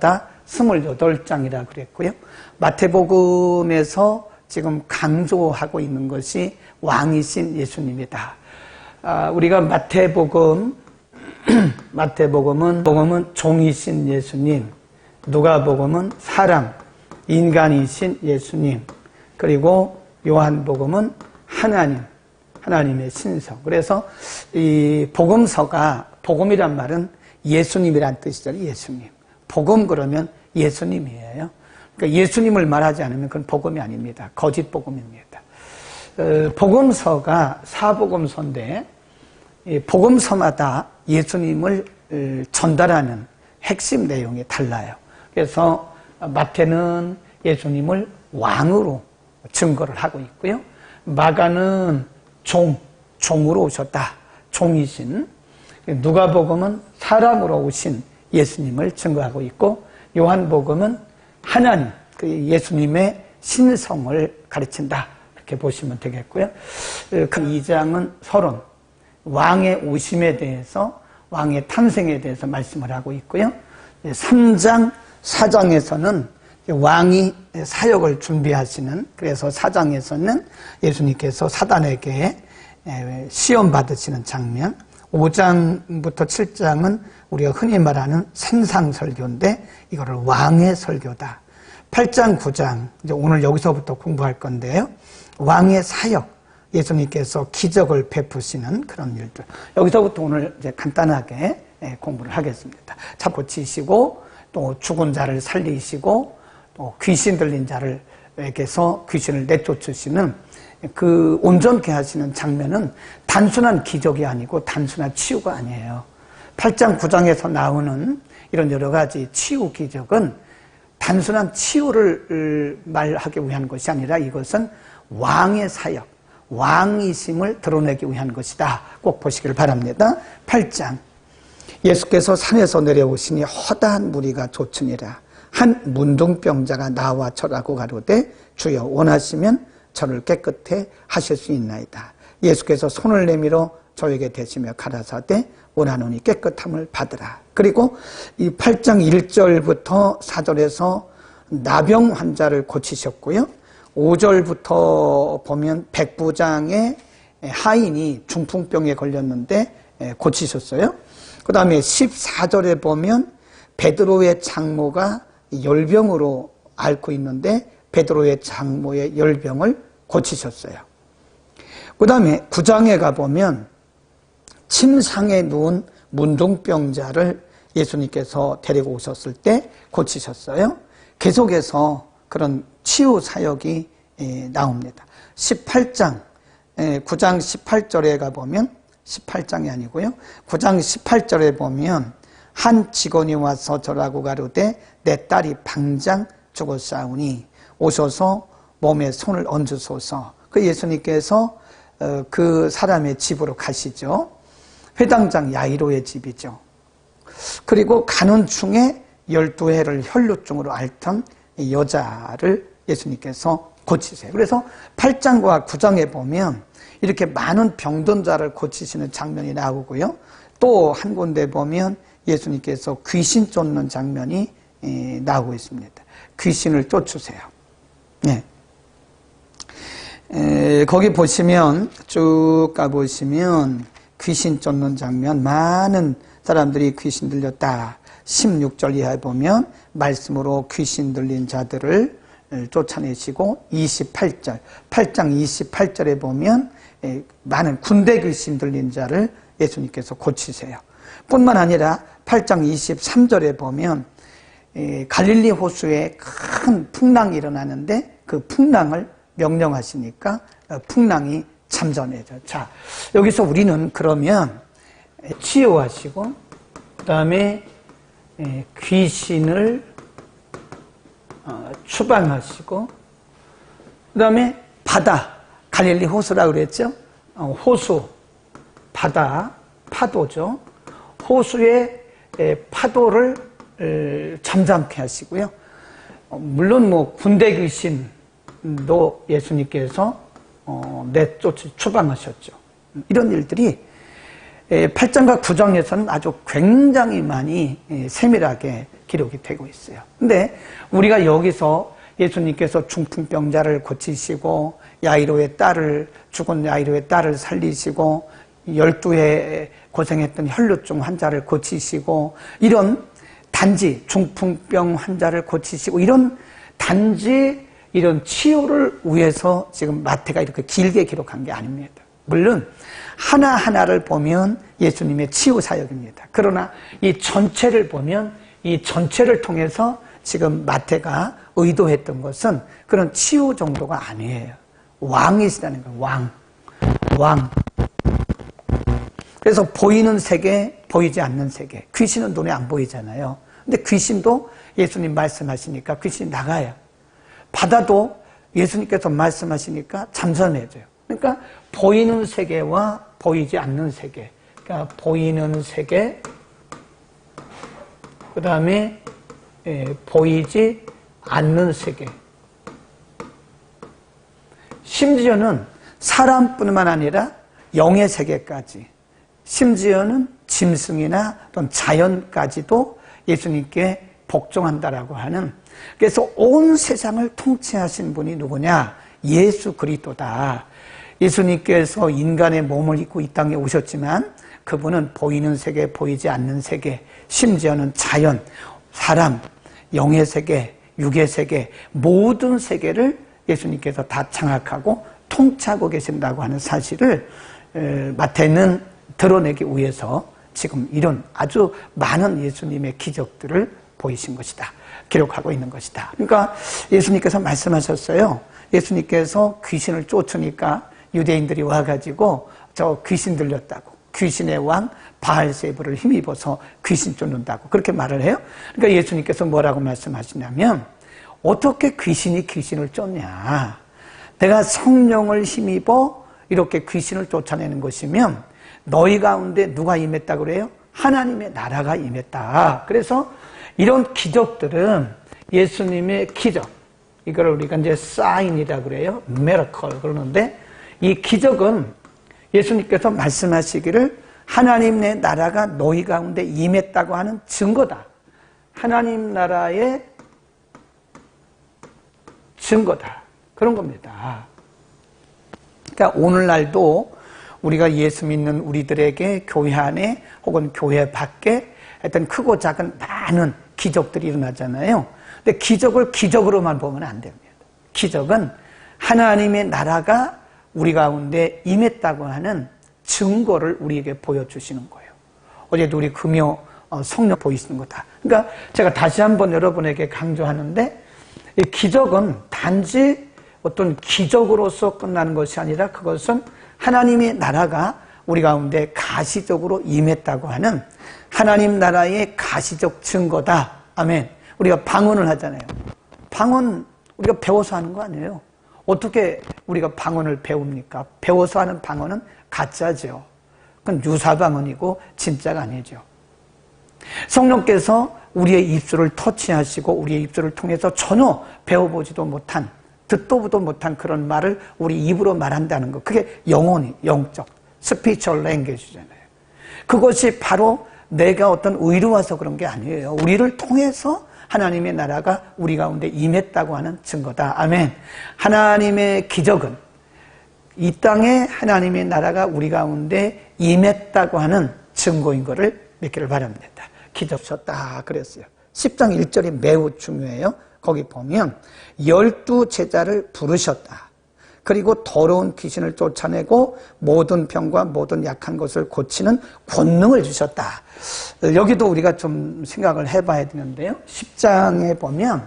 때마다 28장이라 그랬고요. 마태복음에서 지금 강조하고 있는 것이 왕이신 예수님이다. 우리가 마태복음은 종이신 예수님, 누가복음은 사람, 인간이신 예수님, 그리고 요한복음은 하나님의 신성. 그래서 이 복음서가, 복음이란 말은 예수님이란 뜻이잖아요. 예수님. 복음 그러면 예수님이에요. 그러니까 예수님을 말하지 않으면 그건 복음이 아닙니다. 거짓 복음입니다. 복음서가 사복음서인데 복음서마다 예수님을 전달하는 핵심 내용이 달라요. 그래서 마태는 예수님을 왕으로 증거를 하고 있고요. 마가는 종으로 오셨다. 종이신. 누가복음은 사람으로 오신 예수님을 증거하고 있고, 요한복음은 하나님, 그 예수님의 신성을 가르친다. 이렇게 보시면 되겠고요. 그 2장은 서론, 왕의 오심에 대해서, 왕의 탄생에 대해서 말씀을 하고 있고요. 3장, 4장에서는 왕이 사역을 준비하시는, 그래서 4장에서는 예수님께서 사단에게 시험 받으시는 장면, 5장부터 7장은 우리가 흔히 말하는 산상설교인데 이거를 왕의 설교다. 8장, 9장, 이제 오늘 여기서부터 공부할 건데요. 왕의 사역, 예수님께서 기적을 베푸시는 그런 일들. 여기서부터 오늘 이제 간단하게 공부를 하겠습니다. 차 고치시고, 또 죽은 자를 살리시고, 또 귀신 들린 자를에게서 귀신을 내쫓으시는 그 온전케 하시는 장면은 단순한 기적이 아니고 단순한 치유가 아니에요. 8장, 9장에서 나오는 이런 여러 가지 치유 기적은 단순한 치유를 말하기 위한 것이 아니라 이것은 왕의 사역, 왕이심을 드러내기 위한 것이다. 꼭 보시길 바랍니다. 8장, 예수께서 산에서 내려오시니 허다한 무리가 좇으니라. 한 문둥병자가 나와 절하고 가로되 주여 원하시면 저를 깨끗해 하실 수 있나이다. 예수께서 손을 내밀어 저에게 대시며 가라사대 원하노니 깨끗함을 받으라. 그리고 이 8장 1절부터 4절에서 나병 환자를 고치셨고요. 5절부터 보면 백부장의 하인이 중풍병에 걸렸는데 고치셨어요. 그 다음에 14절에 보면 베드로의 장모가 열병으로 앓고 있는데 베드로의 장모의 열병을 고치셨어요. 그 다음에 9장에 가보면 침상에 누운 문둥병자를 예수님께서 데리고 오셨을 때 고치셨어요. 계속해서 그런 치유 사역이 나옵니다. 18장, 9장 18절에 가보면 18장이 아니고요. 9장 18절에 보면 한 직원이 와서 저라고 가로되 내 딸이 당장 죽었사오니 오셔서 몸에 손을 얹으소서. 그 예수님께서 그 사람의 집으로 가시죠. 회당장 야이로의 집이죠. 그리고 가는 중에 12해를 혈루증으로 앓던 여자를 예수님께서 고치세요. 그래서 8장과 9장에 보면 이렇게 많은 병든 자를 고치시는 장면이 나오고요. 또 한 군데 보면 예수님께서 귀신 쫓는 장면이 나오고 있습니다. 귀신을 쫓으세요. 네. 거기 보시면 쭉 가보시면 귀신 쫓는 장면, 많은 사람들이 귀신 들렸다. 16절 이하에 보면 말씀으로 귀신 들린 자들을 쫓아내시고 28절, 8장 28절에 보면 많은 군대 귀신 들린 자를 예수님께서 고치세요. 뿐만 아니라 8장 23절에 보면 갈릴리 호수에 큰 풍랑이 일어나는데 그 풍랑을 명령하시니까 풍랑이 잠잠해져. 자, 여기서 우리는 그러면 치유하시고 그 다음에 귀신을 추방하시고 그 다음에 바다, 갈릴리 호수라고 그랬죠. 호수, 바다, 파도죠. 호수의 파도를 잠잠케 하시고요. 물론 뭐 군대 귀신도 예수님께서 추방하셨죠. 이런 일들이 8장과 9장에서는 아주 굉장히 많이 세밀하게 기록이 되고 있어요. 근데 우리가 여기서 예수님께서 중풍병자를 고치시고 죽은 야이로의 딸을 살리시고 12해 고생했던 혈루증 환자를 고치시고 이런 단지 중풍병 환자를 고치시고 이런 단지 이런 치유를 위해서 지금 마태가 이렇게 길게 기록한 게 아닙니다. 물론 하나하나를 보면 예수님의 치유 사역입니다. 그러나 이 전체를 보면 이 전체를 통해서 지금 마태가 의도했던 것은 그런 치유 정도가 아니에요. 왕이시라는 거예요. 왕. 그래서 보이는 세계, 보이지 않는 세계. 귀신은 눈에 안 보이잖아요. 근데 귀신도 예수님 말씀하시니까 귀신이 나가요. 바다도 예수님께서 말씀하시니까 잠잠해져요. 그러니까 보이는 세계와 보이지 않는 세계. 그러니까 보이는 세계, 그 다음에 보이지 않는 세계. 심지어는 사람뿐만 아니라 영의 세계까지, 심지어는 짐승이나 또는 자연까지도 예수님께 복종한다라고 하는, 그래서 온 세상을 통치하신 분이 누구냐? 예수 그리스도다. 예수님께서 인간의 몸을 입고 이 땅에 오셨지만 그분은 보이는 세계, 보이지 않는 세계, 심지어는 자연, 사람, 영의 세계, 육의 세계, 모든 세계를 예수님께서 다 장악하고 통치하고 계신다고 하는 사실을 마태는 드러내기 위해서 지금 이런 아주 많은 예수님의 기적들을 보이신 것이다. 기록하고 있는 것이다. 그러니까 예수님께서 말씀하셨어요. 예수님께서 귀신을 쫓으니까 유대인들이 와가지고 저 귀신 들렸다고, 귀신의 왕 바알세불을 힘입어서 귀신 쫓는다고 그렇게 말을 해요. 그러니까 예수님께서 뭐라고 말씀하시냐면, 어떻게 귀신이 귀신을 쫓냐? 내가 성령을 힘입어 이렇게 귀신을 쫓아내는 것이면 너희 가운데 누가 임했다고 그래요? 하나님의 나라가 임했다. 그래서 이런 기적들은 예수님의 기적, 이걸 우리가 이제 사인이라고 그래요. 미라클 그러는데, 이 기적은 예수님께서 말씀하시기를 하나님의 나라가 너희 가운데 임했다고 하는 증거다. 하나님 나라의 증거다. 그런 겁니다. 그러니까 오늘날도 우리가 예수 믿는 우리들에게 교회 안에 혹은 교회 밖에 하여튼 크고 작은 많은 기적들이 일어나잖아요. 근데 기적을 기적으로만 보면 안 됩니다. 기적은 하나님의 나라가 우리 가운데 임했다고 하는 증거를 우리에게 보여주시는 거예요. 어제도 우리 금요 성령 보이시는 거다. 그러니까 제가 다시 한번 여러분에게 강조하는데, 이 기적은 단지 어떤 기적으로서 끝나는 것이 아니라 그것은 하나님의 나라가 우리 가운데 가시적으로 임했다고 하는 하나님 나라의 가시적 증거다. 아멘. 우리가 방언을 하잖아요. 방언 우리가 배워서 하는 거 아니에요. 어떻게 우리가 방언을 배웁니까? 배워서 하는 방언은 가짜죠. 그건 유사방언이고 진짜가 아니죠. 성령께서 우리의 입술을 터치하시고 우리의 입술을 통해서 전혀 배워보지도 못한, 듣도 보도 못한 그런 말을 우리 입으로 말한다는 것, 그게 영혼이, 영적, 스피처럴 랭귀지잖아요. 그것이 바로 내가 어떤 의로와서 그런 게 아니에요. 우리를 통해서 하나님의 나라가 우리 가운데 임했다고 하는 증거다. 아멘. 하나님의 기적은 이 땅에 하나님의 나라가 우리 가운데 임했다고 하는 증거인 것을 믿기를 바랍니다. 기적 쳤다 그랬어요. 10장 1절이 매우 중요해요. 거기 보면 12 제자를 부르셨다. 그리고 더러운 귀신을 쫓아내고 모든 병과 모든 약한 것을 고치는 권능을 주셨다. 여기도 우리가 좀 생각을 해봐야 되는데요. 10장에 보면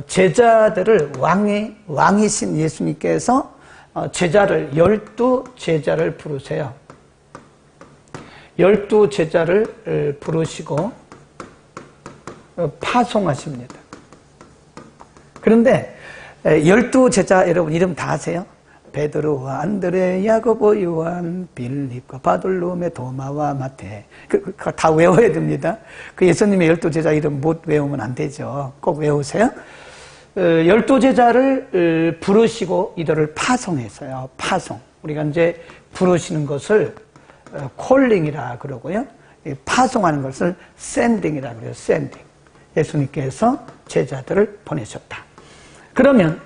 제자들을 왕이신 예수님께서 제자를 12 제자를 부르세요. 12 제자를 부르시고 파송하십니다. 그런데 12 제자 여러분 이름 다 아세요? 베드로와 안드레, 야고보, 요한, 빌립과 바돌로메, 도마와 마태. 그거 다 외워야 됩니다. 그 예수님의 12 제자 이름 못 외우면 안 되죠. 꼭 외우세요. 12 제자를 부르시고 이들을 파송했어요. 파송. 우리가 이제 부르시는 것을 콜링이라 그러고요. 파송하는 것을 샌딩이라 그래요. 샌딩. 예수님께서 제자들을 보내셨다. 그러면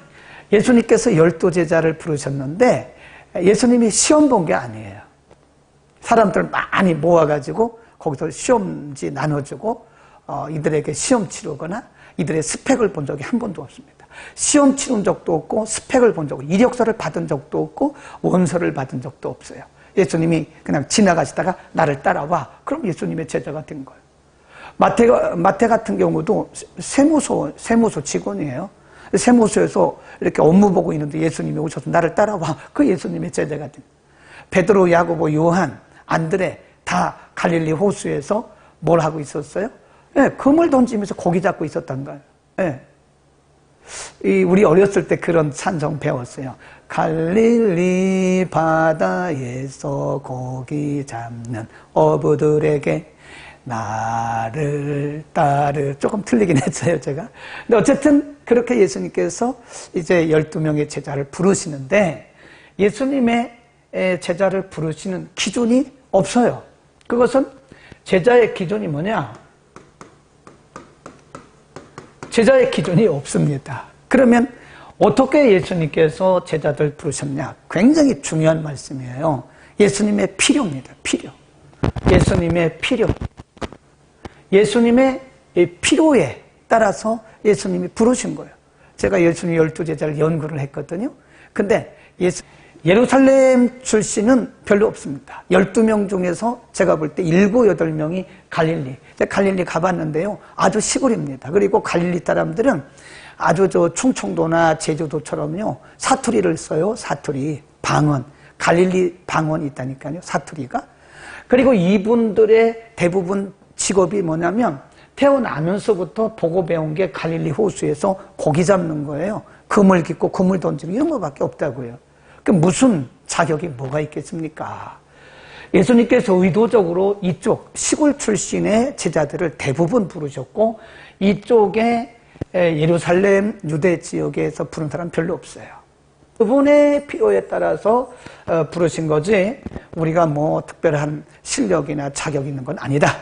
예수님께서 12제자를 부르셨는데 예수님이 시험 본 게 아니에요. 사람들 많이 모아가지고 거기서 시험지 나눠주고 이들에게 시험 치르거나 이들의 스펙을 본 적이 한 번도 없습니다. 시험 치른 적도 없고 스펙을 본 적도, 이력서를 받은 적도 없고 원서를 받은 적도 없어요. 예수님이 그냥 지나가시다가 나를 따라와. 그럼 예수님의 제자가 된 거예요. 마태 같은 경우도 세무소 직원이에요. 세무소에서 이렇게 업무 보고 있는데 예수님이 오셔서 나를 따라와. 그 예수님의 제자가 된 거예요. 베드로, 야고보, 요한, 안드레 다 갈릴리 호수에서 뭘 하고 있었어요? 네, 그물 던지면서 고기 잡고 있었단 거예요. 네. 우리 어렸을 때 그런 찬송 배웠어요. 갈릴리 바다에서 고기 잡는 어부들에게 나를 조금 틀리긴 했어요, 제가. 근데 어쨌든 그렇게 예수님께서 이제 12명의 제자를 부르시는데 예수님의 제자를 부르시는 기준이 없어요. 그것은 제자의 기준이 뭐냐? 제자의 기준이 없습니다. 그러면 어떻게 예수님께서 제자들 부르셨냐? 굉장히 중요한 말씀이에요. 예수님의 필요입니다. 필요. 예수님의 필요. 예수님의 필요에 따라서 예수님이 부르신 거예요. 제가 예수님 12제자를 연구를 했거든요. 근데 예루살렘 출신은 별로 없습니다. 12명 중에서 제가 볼 때 7, 8명이 갈릴리. 갈릴리 가봤는데요. 아주 시골입니다. 그리고 갈릴리 사람들은 아주 충청도나 제주도처럼요. 사투리를 써요. 사투리. 방언. 갈릴리 방언이 있다니까요. 사투리가. 그리고 이분들의 대부분 직업이 뭐냐면 태어나면서부터 보고 배운 게 갈릴리 호수에서 고기 잡는 거예요. 그물 깃고 그물 던지는 이런 거밖에 없다고요. 무슨 자격이 뭐가 있겠습니까? 예수님께서 의도적으로 이쪽 시골 출신의 제자들을 대부분 부르셨고 이쪽에 예루살렘 유대 지역에서 부른 사람 별로 없어요. 그분의 필요에 따라서 부르신 거지 우리가 뭐 특별한 실력이나 자격이 있는 건 아니다.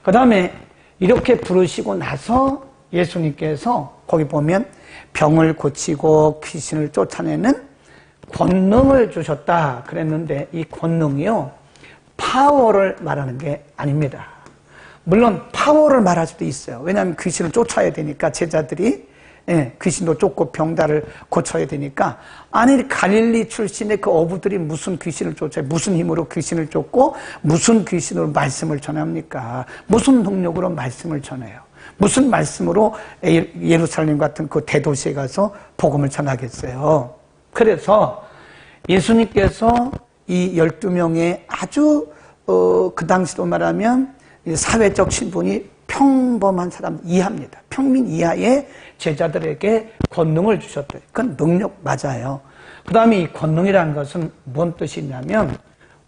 그 다음에 이렇게 부르시고 나서 예수님께서 거기 보면 병을 고치고 귀신을 쫓아내는 권능을 주셨다 그랬는데 이 권능이요 파워를 말하는 게 아닙니다. 물론 파워를 말할 수도 있어요. 왜냐하면 귀신을 쫓아야 되니까 제자들이 귀신도 쫓고 병자를 고쳐야 되니까 아니 갈릴리 출신의 그 어부들이 무슨 귀신을 쫓아요? 무슨 힘으로 귀신을 쫓고 무슨 귀신으로 말씀을 전합니까? 무슨 능력으로 말씀을 전해요? 무슨 말씀으로 예루살렘 같은 그 대도시에 가서 복음을 전하겠어요? 그래서 예수님께서 이 12명의 아주 그 당시로 말하면 사회적 신분이 평범한 사람 이하입니다. 평민 이하의 제자들에게 권능을 주셨대요. 그건 능력 맞아요. 그 다음에 이 권능이라는 것은 뭔 뜻이 있냐면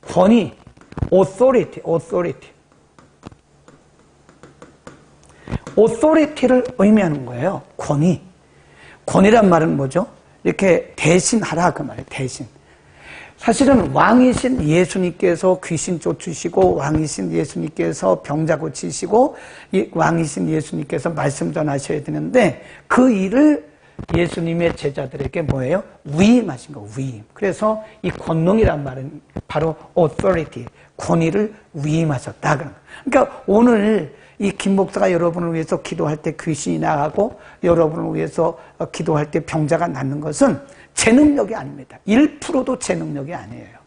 권위, authority를 의미하는 거예요. 권위란 말은 뭐죠? 이렇게 대신하라 그 말이에요. 대신. 사실은 왕이신 예수님께서 귀신 쫓으시고 왕이신 예수님께서 병자 고치시고 왕이신 예수님께서 말씀 전하셔야 되는데 그 일을 예수님의 제자들에게 뭐예요? 위임하신 거, 위임. 그래서 이 권능이란 말은 바로 authority, 권위를 위임하셨다. 그러니까 오늘 이 김 목사가 여러분을 위해서 기도할 때 귀신이 나가고 여러분을 위해서 기도할 때 병자가 낫는 것은 제 능력이 아닙니다. 1%도 제 능력이 아니에요.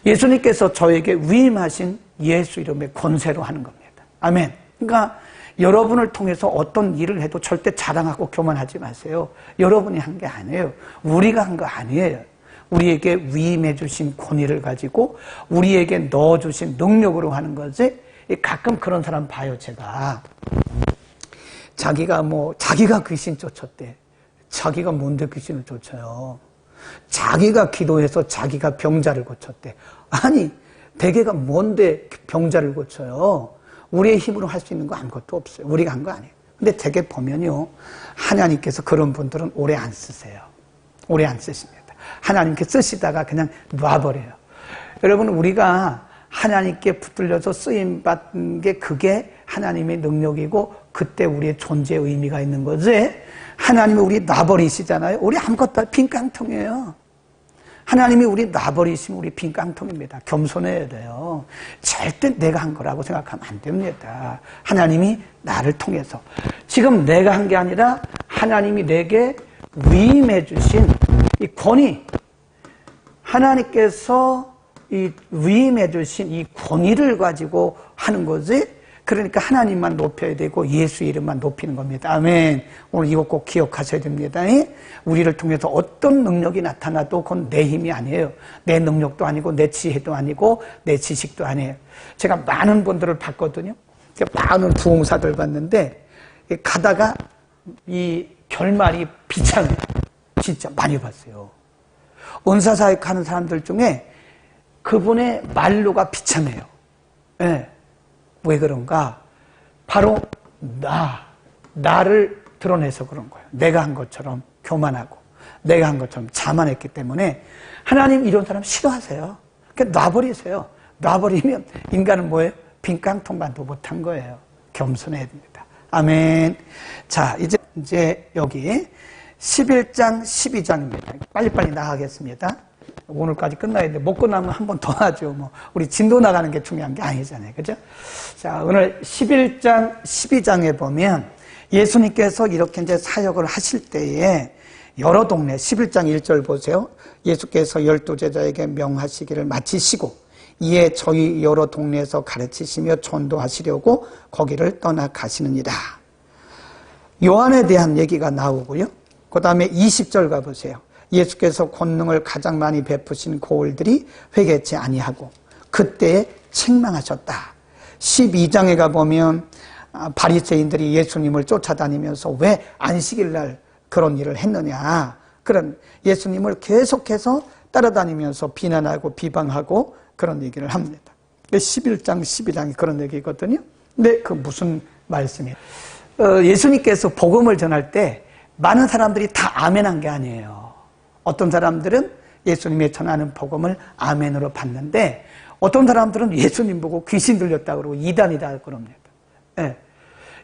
예수님께서 저에게 위임하신 예수 이름의 권세로 하는 겁니다. 아멘. 그러니까 여러분을 통해서 어떤 일을 해도 절대 자랑하고 교만하지 마세요. 여러분이 한 게 아니에요. 우리가 한 거 아니에요. 우리에게 위임해 주신 권위를 가지고 우리에게 넣어주신 능력으로 하는 거지. 가끔 그런 사람 봐요, 제가. 자기가 귀신 쫓았대. 자기가 뭔데 귀신을 쫓아요? 자기가 기도해서 자기가 병자를 고쳤대. 아니, 대개가 뭔데 병자를 고쳐요? 우리의 힘으로 할 수 있는 거 아무것도 없어요. 우리가 한 거 아니에요. 근데 대개 보면요, 하나님께서 그런 분들은 오래 안 쓰세요. 오래 안 쓰십니다. 하나님께 쓰시다가 그냥 놔버려요. 여러분, 우리가 하나님께 붙들려서 쓰임받는 게 그게 하나님의 능력이고 그때 우리의 존재의 의미가 있는 거지. 하나님이 우리 놔버리시잖아요. 우리 아무것도 빈 깡통이에요. 하나님이 우리 놔버리시면 우리 빈 깡통입니다. 겸손해야 돼요. 절대 내가 한 거라고 생각하면 안 됩니다. 하나님이 나를 통해서. 지금 내가 한 게 아니라 하나님이 내게 위임해 주신 이 권위, 하나님께서 이 위임해 주신 이 권위를 가지고 하는 거지. 그러니까 하나님만 높여야 되고 예수 이름만 높이는 겁니다. 아멘. 오늘 이거 꼭 기억하셔야 됩니다. 우리를 통해서 어떤 능력이 나타나도 그건 내 힘이 아니에요. 내 능력도 아니고 내 지혜도 아니고 내 지식도 아니에요. 제가 많은 분들을 봤거든요. 많은 부흥사들 봤는데 가다가 이 결말이 비참해요. 진짜 많이 봤어요. 은사사역 하는 사람들 중에 그분의 말로가 비참해요. 네. 왜 그런가? 바로 나를 드러내서 그런 거예요. 내가 한 것처럼 교만하고 내가 한 것처럼 자만했기 때문에 하나님 이런 사람 싫어하세요. 그러니까 놔버리세요. 놔버리면 인간은 뭐예요? 빈깡통만도 못한 거예요. 겸손해야 됩니다. 아멘. 자, 이제 여기 11장 12장입니다. 빨리빨리 나가겠습니다. 오늘까지 끝나야 되는데 못 끝나면 한 번 더 하죠. 뭐 우리 진도 나가는 게 중요한 게 아니잖아요. 그죠? 자, 오늘 11장 12장에 보면 예수님께서 이렇게 이제 사역을 하실 때에 여러 동네 11장 1절 보세요. 예수께서 12제자에게 명하시기를 마치시고 이에 저희 여러 동네에서 가르치시며 전도하시려고 거기를 떠나 가시느니라. 요한에 대한 얘기가 나오고요. 그 다음에 20절 가보세요. 예수께서 권능을 가장 많이 베푸신 고을들이 회개치 아니하고 그때에 책망하셨다. 12장에 가보면 바리새인들이 예수님을 쫓아다니면서 왜 안식일날 그런 일을 했느냐. 그런 예수님을 계속해서 따라다니면서 비난하고 비방하고 그런 얘기를 합니다. 11장, 12장이 그런 얘기거든요. 근데 그 무슨 말씀이에요? 예수님께서 복음을 전할 때 많은 사람들이 다 아멘한 게 아니에요. 어떤 사람들은 예수님의 전하는 복음을 아멘으로 받는데 어떤 사람들은 예수님 보고 귀신 들렸다고 그러고 이단이다 그럽니다. 예.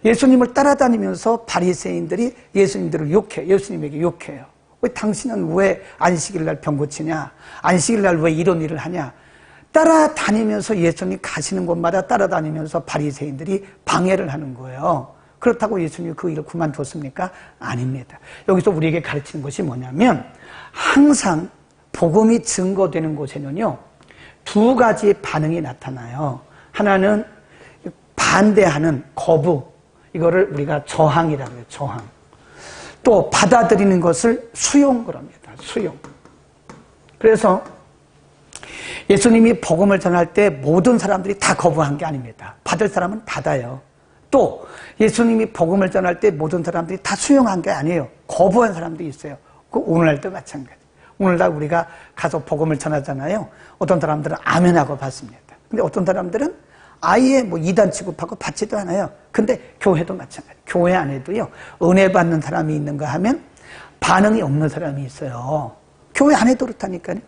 예수님을 따라다니면서 바리새인들이 예수님들을 욕해요. 예수님에게 욕해요. 왜 당신은 왜 안식일날 병 고치냐? 안식일날 왜 이런 일을 하냐? 따라다니면서 예수님 가시는 곳마다 따라다니면서 바리새인들이 방해를 하는 거예요. 그렇다고 예수님이 그 일을 그만뒀습니까? 아닙니다. 여기서 우리에게 가르치는 것이 뭐냐면 항상 복음이 증거되는 곳에는요 2가지 반응이 나타나요. 하나는 반대하는 거부, 이거를 우리가 저항이라고 해요. 저항. 또 받아들이는 것을 수용 그럽니다. 수용. 그래서 예수님이 복음을 전할 때 모든 사람들이 다 거부한 게 아닙니다. 받을 사람은 받아요. 또 예수님이 복음을 전할 때 모든 사람들이 다 수용한 게 아니에요. 거부한 사람도 있어요. 그 오늘날도 마찬가지. 오늘날 우리가 가서 복음을 전하잖아요. 어떤 사람들은 아멘하고 받습니다. 근데 어떤 사람들은 아예 뭐 이단 취급하고 받지도 않아요. 근데 교회도 마찬가지. 교회 안에도요. 은혜 받는 사람이 있는가 하면 반응이 없는 사람이 있어요. 교회 안에도 그렇다니까요.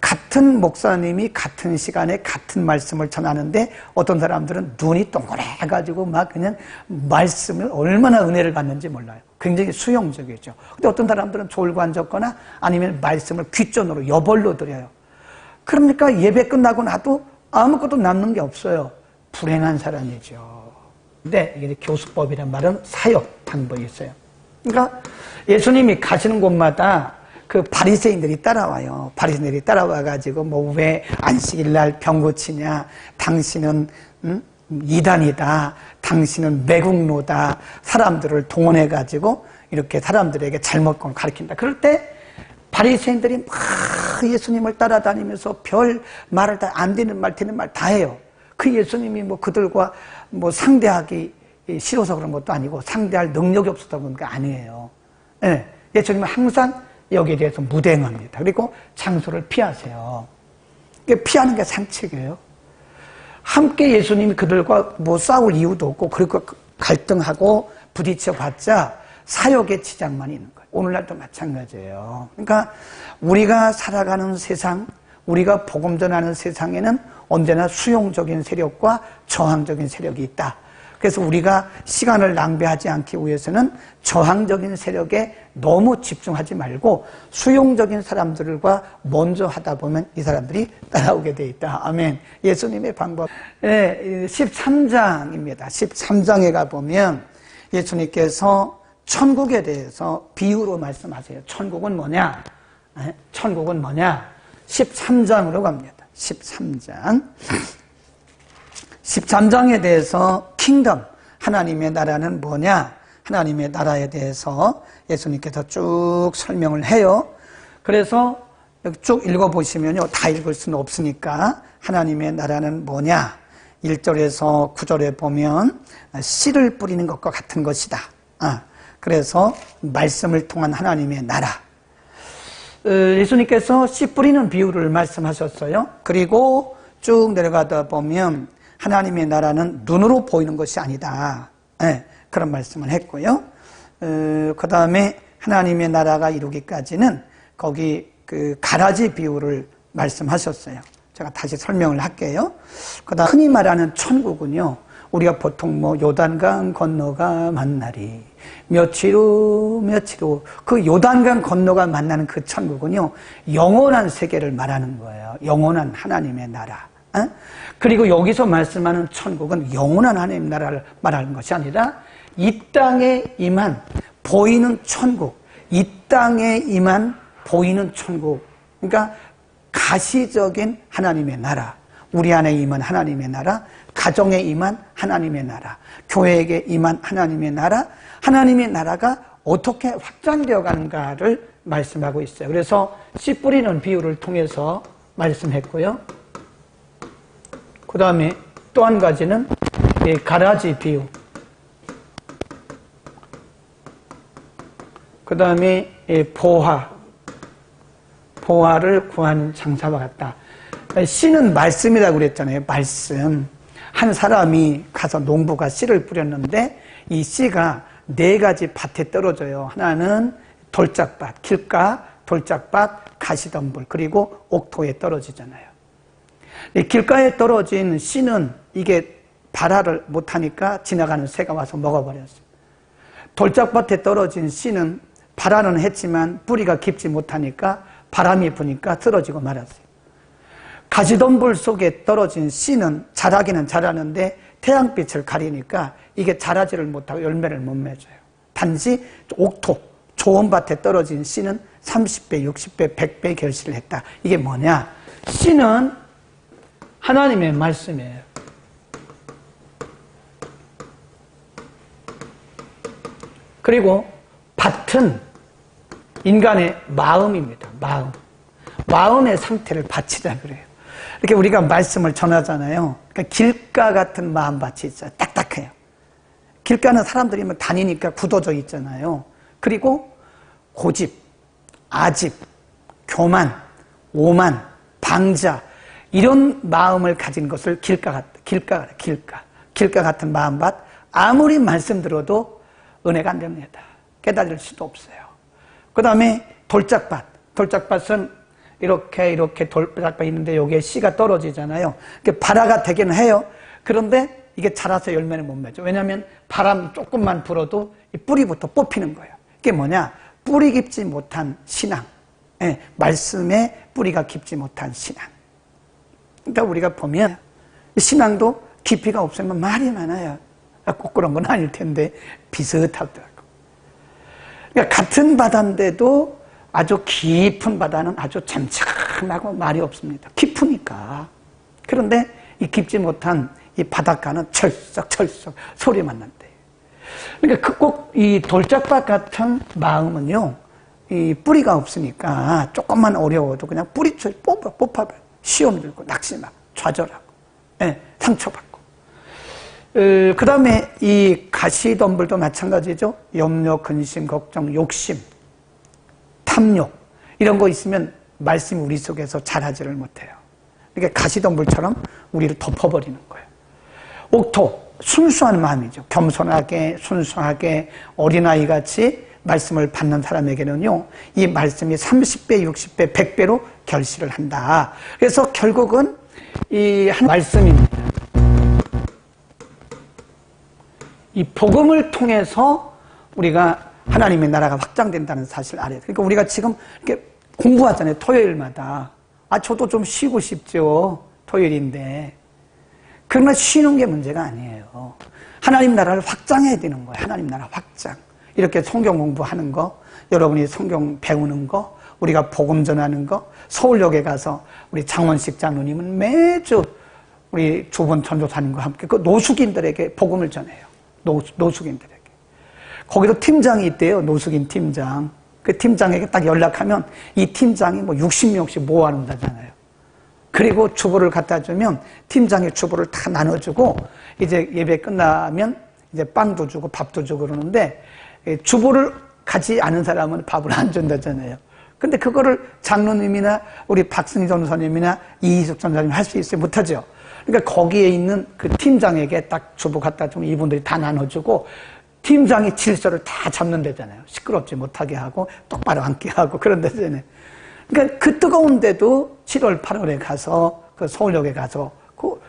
같은 목사님이 같은 시간에 같은 말씀을 전하는데 어떤 사람들은 눈이 동그래가지고 막 그냥 말씀을 얼마나 은혜를 받는지 몰라요. 굉장히 수용적이죠. 근데 어떤 사람들은 졸고 앉았거나 아니면 말씀을 귓전으로 여벌로 드려요. 그러니까 예배 끝나고 나도 아무것도 남는 게 없어요. 불행한 사람이죠. 근데 이게 교수법이란 말은 사역 방법이 있어요. 그러니까 예수님이 가시는 곳마다 그 바리새인들이 따라와요. 바리새인들이 따라와가지고 뭐 왜 안식일날 병 고치냐? 당신은 이단이다. 당신은 매국노다. 사람들을 동원해가지고 이렇게 사람들에게 잘못을 가르친다. 그럴 때 바리새인들이 막 예수님을 따라다니면서 별 말을 다 안 되는 말 되는 말 다 해요. 그 예수님이 뭐 그들과 뭐 상대하기 싫어서 그런 것도 아니고 상대할 능력이 없어서 그런 게 아니에요. 예. 예수님은 항상 여기에 대해서 무대응합니다. 그리고 장소를 피하세요. 피하는 게 상책이에요. 함께 예수님이 그들과 뭐 싸울 이유도 없고 그리고 갈등하고 부딪혀봤자 사역에 지장만 있는 거예요. 오늘날도 마찬가지예요. 그러니까 우리가 살아가는 세상, 우리가 복음 전하는 세상에는 언제나 수용적인 세력과 저항적인 세력이 있다. 그래서 우리가 시간을 낭비하지 않기 위해서는 저항적인 세력에 너무 집중하지 말고 수용적인 사람들과 먼저 하다 보면 이 사람들이 따라오게 돼 있다. 아멘. 예수님의 방법. 네, 13장입니다. 13장에 가보면 예수님께서 천국에 대해서 비유로 말씀하세요. 천국은 뭐냐? 천국은 뭐냐? 13장으로 갑니다. 13장. 13장에 대해서 킹덤, 하나님의 나라는 뭐냐? 하나님의 나라에 대해서 예수님께서 쭉 설명을 해요. 그래서 쭉 읽어보시면요. 다 읽을 수는 없으니까 하나님의 나라는 뭐냐? 1절에서 9절에 보면 씨를 뿌리는 것과 같은 것이다. 그래서 말씀을 통한 하나님의 나라. 예수님께서 씨 뿌리는 비유를 말씀하셨어요. 그리고 쭉 내려가다 보면 하나님의 나라는 눈으로 보이는 것이 아니다. 그런 말씀을 했고요. 그 다음에 하나님의 나라가 이루기까지는 거기 그 가라지 비유를 말씀하셨어요. 제가 다시 설명을 할게요. 그 다음 흔히 말하는 천국은요. 우리가 보통 뭐 요단강 건너가 만나리. 며칠 후 그 요단강 건너가 만나는 그 천국은요. 영원한 세계를 말하는 거예요. 영원한 하나님의 나라. 그리고 여기서 말씀하는 천국은 영원한 하나님 나라를 말하는 것이 아니라 이 땅에 임한 보이는 천국, 이 땅에 임한 보이는 천국. 그러니까 가시적인 하나님의 나라, 우리 안에 임한 하나님의 나라, 가정에 임한 하나님의 나라, 교회에게 임한 하나님의 나라, 하나님의 나라가 어떻게 확장되어 가는가를 말씀하고 있어요. 그래서 씨 뿌리는 비유를 통해서 말씀했고요. 그 다음에 또 한 가지는 가라지 비유. 그 다음에 보화를 구하는 장사와 같다. 씨는 말씀이라고 그랬잖아요. 말씀. 한 사람이 가서 농부가 씨를 뿌렸는데 이 씨가 4가지 밭에 떨어져요. 하나는 돌짝밭, 길가, 돌짝밭, 가시덤불, 그리고 옥토에 떨어지잖아요. 길가에 떨어진 씨는 이게 발화를 못하니까 지나가는 새가 와서 먹어버렸어요. 돌짝밭에 떨어진 씨는 발화는 했지만 뿌리가 깊지 못하니까 바람이 부니까 쓰러지고 말았어요. 가시덤불 속에 떨어진 씨는 자라기는 자라는데 태양빛을 가리니까 이게 자라지를 못하고 열매를 못 맺어요. 단지 옥토, 좋은 밭에 떨어진 씨는 30배, 60배, 100배 결실을 했다. 이게 뭐냐? 씨는 하나님의 말씀이에요. 그리고 밭은 인간의 마음입니다. 마음의 상태를 밭이라 그래요. 이렇게 우리가 말씀을 전하잖아요. 그러니까 길가 같은 마음밭이 있어요. 딱딱해요. 길가는 사람들이 다니니까 굳어져 있잖아요. 그리고 고집, 아집, 교만, 오만, 방자, 이런 마음을 가진 것을 길가 같은 마음밭. 아무리 말씀 들어도 은혜가 안 됩니다. 깨달을 수도 없어요. 그 다음에 돌짝밭은 이렇게 돌짝밭이 있는데 여기에 씨가 떨어지잖아요. 발화가 되기는 해요. 그런데 이게 자라서 열매를 못 맺죠. 왜냐하면 바람 조금만 불어도 이 뿌리부터 뽑히는 거예요. 이게 뭐냐? 뿌리 깊지 못한 신앙. 말씀에 뿌리가 깊지 못한 신앙. 그러니까 우리가 보면 신앙도 깊이가 없으면 말이 많아요. 꼭 그런 건 아닐 텐데 비슷하더라고. 그러니까 같은 바다인데도 아주 깊은 바다는 아주 잠잠하고 말이 없습니다. 깊으니까. 그런데 이 깊지 못한 이 바닷가는 철썩철썩 소리만 난대요. 그러니까 꼭 이 돌짝밭 같은 마음은요, 이 뿌리가 없으니까 조금만 어려워도 그냥 뿌리채 뽑아봐요. 시험 들고 낙심하고 좌절하고 상처받고. 그 다음에 이 가시덤불도 마찬가지죠. 염려, 근심, 걱정, 욕심, 탐욕 이런 거 있으면 말씀이 우리 속에서 자라지를 못해요. 그러니까 가시덤불처럼 우리를 덮어버리는 거예요. 옥토, 순수한 마음이죠. 겸손하게 순수하게 어린아이같이 말씀을 받는 사람에게는요, 이 말씀이 30배, 60배, 100배로 결실을 한다. 그래서 결국은 이 한 말씀입니다. 이 복음을 통해서 우리가 하나님의 나라가 확장된다는 사실을 알아야 돼요. 그러니까 우리가 지금 이렇게 공부하잖아요. 토요일마다. 저도 좀 쉬고 싶죠. 토요일인데. 그러나 쉬는 게 문제가 아니에요. 하나님 나라를 확장해야 되는 거예요. 하나님 나라 확장. 이렇게 성경 공부하는 거, 여러분이 성경 배우는 거, 우리가 복음 전하는 거, 서울역에 가서 우리 장원식 장로님은 매주 우리 주본 전도사님과 함께 그 노숙인들에게 복음을 전해요. 노숙인들에게. 거기도 팀장이 있대요. 노숙인 팀장. 그 팀장에게 딱 연락하면 이 팀장이 뭐 60명씩 모아놓는다잖아요. 그리고 주보를 갖다 주면 팀장이 주보를 다 나눠주고 이제 예배 끝나면 이제 빵도 주고 밥도 주고 그러는데 주보를 가지 않은 사람은 밥을 안 준다잖아요. 근데 그거를 장로님이나 우리 박승희 전도사님이나 이희숙 전도사님 할 수 있어요? 못하죠. 그러니까 거기에 있는 그 팀장에게 딱 주보 갖다 주면 이분들이 다 나눠주고 팀장이 질서를 다 잡는 데잖아요. 시끄럽지 못하게 하고 똑바로 앉게 하고 그런 데잖아요. 그러니까 그 뜨거운데도 7월, 8월에 가서 그 서울역에 가서 그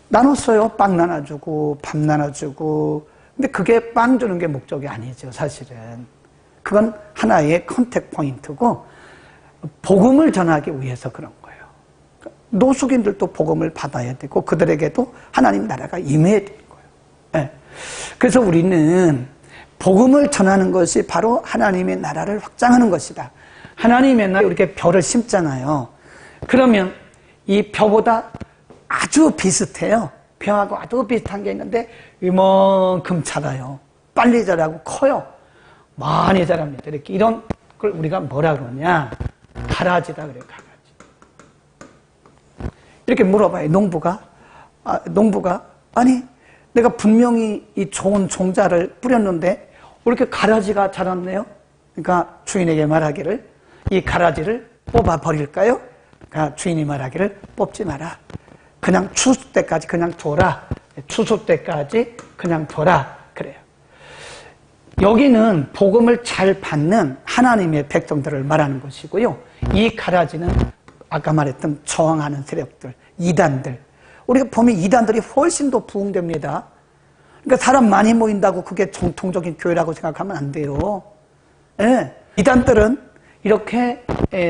나눴어요. 빵 나눠주고 밥 나눠주고. 근데 그게 빵 주는 게 목적이 아니죠, 사실은. 그건 하나의 컨택 포인트고 복음을 전하기 위해서 그런 거예요. 노숙인들도 복음을 받아야 되고 그들에게도 하나님 나라가 임해야 되는 거예요. 네. 그래서 우리는 복음을 전하는 것이 바로 하나님의 나라를 확장하는 것이다. 하나님의 나라 이렇게 벼를 심잖아요. 그러면 이 벼보다 아주 비슷해요. 벼하고 아주 비슷한 게 있는데 이만큼 자라요. 빨리 자라고 커요. 많이 자랍니다. 이렇게 이런 걸 우리가 뭐라 그러냐? 가라지다 그래요. 가라지. 이렇게 물어봐요. 농부가 아니 내가 분명히 이 좋은 종자를 뿌렸는데 왜 이렇게 가라지가 자랐네요? 그러니까 주인에게 말하기를 이 가라지를 뽑아 버릴까요? 그러니까 주인이 말하기를 뽑지 마라. 그냥 추수 때까지 그냥 둬라. 추수 때까지 그냥 둬라. 그래요. 여기는 복음을 잘 받는 하나님의 백성들을 말하는 것이고요. 이 가라지는 아까 말했던 저항하는 세력들, 이단들. 우리가 보면 이단들이 훨씬 더 부흥됩니다. 그러니까 사람 많이 모인다고 그게 정통적인 교회라고 생각하면 안 돼요. 예. 이단들은 이렇게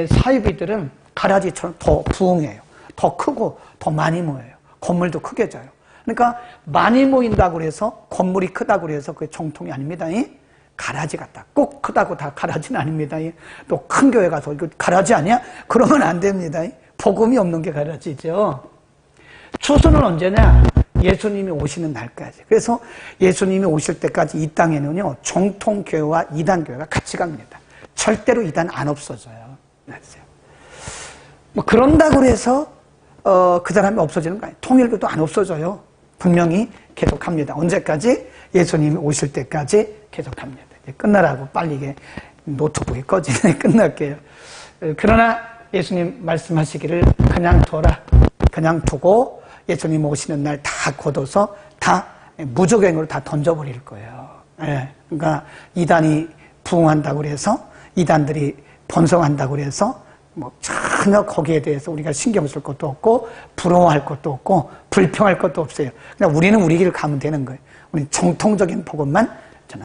사이비들은 가라지처럼 더 부흥해요. 더 크고 더 많이 모여요. 건물도 크게 져요. 그러니까 많이 모인다고 해서 건물이 크다고 해서 그게 정통이 아닙니다. 가라지 같다. 꼭 크다고 다 가라지는 아닙니다. 또 큰 교회 가서 이거 가라지 아니야? 그러면 안 됩니다. 복음이 없는 게 가라지죠. 추수는 언제냐? 예수님이 오시는 날까지. 그래서 예수님이 오실 때까지 이 땅에는요, 정통교회와 이단교회가 같이 갑니다. 절대로 이단 안 없어져요. 뭐 그런다고 해서 그 사람이 없어지는 거 아니에요. 통일교도 안 없어져요. 분명히 계속합니다. 언제까지? 예수님이 오실 때까지 계속합니다. 끝나라고 빨리 이게 노트북이 꺼지네. 끝날게요. 그러나 예수님 말씀하시기를 그냥 둬라. 그냥 두고 예수님 오시는 날 다 걷어서 다 무적행으로 다 던져버릴 거예요. 예. 그러니까 이단이 부흥한다고 그래서 이단들이 번성한다고 그래서 뭐 전혀 거기에 대해서 우리가 신경 쓸 것도 없고 부러워할 것도 없고 불평할 것도 없어요. 그냥 우리는 우리 길 가면 되는 거예요. 우리는 정통적인 복음만